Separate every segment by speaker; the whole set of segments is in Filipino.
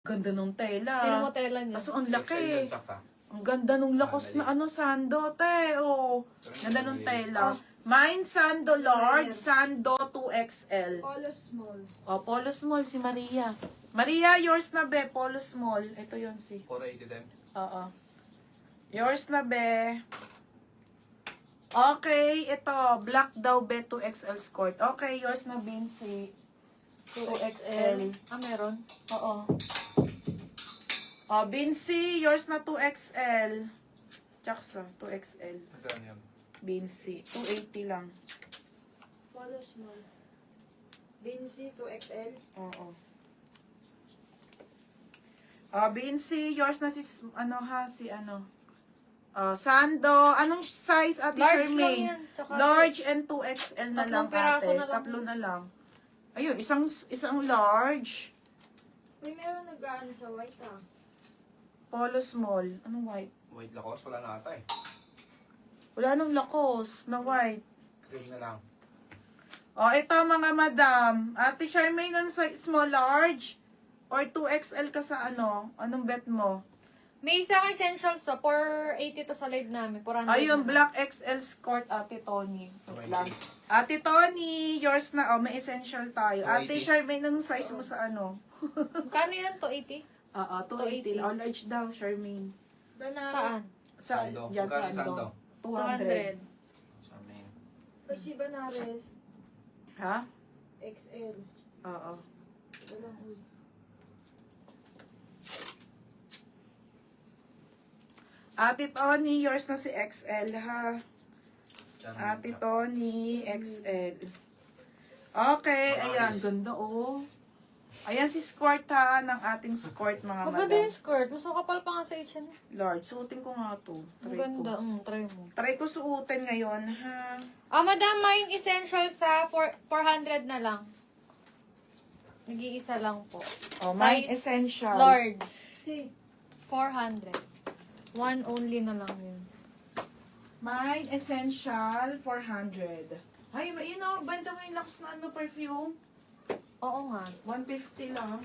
Speaker 1: Ganda nung tela.
Speaker 2: Tino mo tela niya.
Speaker 1: Kaso ang laki.
Speaker 3: Excel yung tax, ah.
Speaker 1: Ang ganda nung lakos na ano, sando, te. Oh. Ganda nung tela. Mine, sando, large. Sando, 2XL.
Speaker 4: Polo small.
Speaker 1: Oh, polo small si Maria. Maria, yours na be. Polo small. Ito yun si.
Speaker 3: 480 din.
Speaker 1: Oo. Yours na be. Okay, ito. Black daw be 2XL skirt. Okay, yours na Binsi. 2XL.
Speaker 2: Ah, meron?
Speaker 1: Oo. Oh, Binsi, yours na 2XL. Jaksa, 2XL.
Speaker 3: Magkano yan?
Speaker 1: Binsi, 280 lang.
Speaker 4: Polo small. Vinci 2XL.
Speaker 1: Oo. Oh, Binsi, yours na si, ano ha, si ano. Sando, anong size ate
Speaker 2: Large
Speaker 1: Charmaine?
Speaker 2: lang yan. Tsaka
Speaker 1: Large and 2XL na lang
Speaker 2: Tatlong piraso
Speaker 1: ate.
Speaker 2: na lang.
Speaker 1: Tatlo na lang. Ayun, isang large.
Speaker 4: Uy, meron nag-ano sa white ah.
Speaker 1: Polo small. Anong white?
Speaker 3: Wait, lakos. Wala na ata eh.
Speaker 1: Wala nung lakos na white.
Speaker 3: Cream na lang.
Speaker 1: Oh, ito mga madam. Ate Charmaine, anong size small, large? Or 2XL ka sa ano? Anong bet mo?
Speaker 2: May isa kang essentials to. 480 to sa live namin. 400
Speaker 1: Ayun,
Speaker 2: na.
Speaker 1: black XL skirt, Ate Tony. Wait lang. Ate Tony, yours na. Oh, may essential tayo. Ate
Speaker 3: 280.
Speaker 1: Charmaine, anong size mo sa ano?
Speaker 2: Kano yan? 280?
Speaker 1: Oo, 280.
Speaker 2: 280.
Speaker 1: Oh, large daw, Charmaine.
Speaker 4: Banaras.
Speaker 2: Saan?
Speaker 1: Sa,
Speaker 3: Sando.
Speaker 1: yan,
Speaker 3: Magkano yung
Speaker 1: Sando.
Speaker 3: sando?
Speaker 1: 200.
Speaker 2: 200.
Speaker 3: Charmaine.
Speaker 4: Uy, si Banares.
Speaker 1: Ha?
Speaker 4: XL.
Speaker 1: Oo.
Speaker 4: Walang uy.
Speaker 1: Ate Tony, yours na si XL, ha?
Speaker 3: Charmaine.
Speaker 1: Ate Tony, XL. Okay, ayan.
Speaker 3: Nice.
Speaker 1: Ganda, oh. Ayan si skirt, ha, ng ating skirt, mga
Speaker 2: Maganda
Speaker 1: madam.
Speaker 2: yung skirt. Mas makapal pa nga sa H&M.
Speaker 1: Large. Suotin ko nga to.
Speaker 2: Ang
Speaker 1: Try
Speaker 2: ganda.
Speaker 1: ko.
Speaker 2: Try mo.
Speaker 1: Try ko suotin ngayon, ha?
Speaker 2: Ah, madam, may essentials sa 400 na lang. Nag-iisa lang po.
Speaker 1: Oh, mine
Speaker 2: Size
Speaker 1: essential.
Speaker 2: large.
Speaker 4: Si.
Speaker 2: 400. One only na lang yun.
Speaker 1: Mine essential, 400. Ay, you know, benta mo yung lakas na ano, perfume?
Speaker 2: Oo nga.
Speaker 1: 150 lang.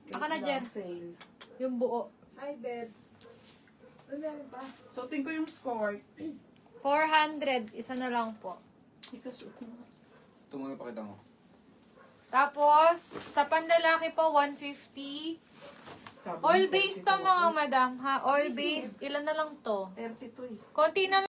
Speaker 2: Baka na
Speaker 1: Wait
Speaker 2: dyan.
Speaker 1: lang, sale.
Speaker 2: Yung buo.
Speaker 4: Hi, babe. Uy, meron pa.
Speaker 1: Suotin ko yung skirt.
Speaker 2: 400. Isa na lang po.
Speaker 3: Ito muna pakita mo.
Speaker 2: Tapos, sa panlalaki po, 150. All base to mga madam, ha? All base. Ilan na lang to?
Speaker 1: 32 eh.
Speaker 2: Konti na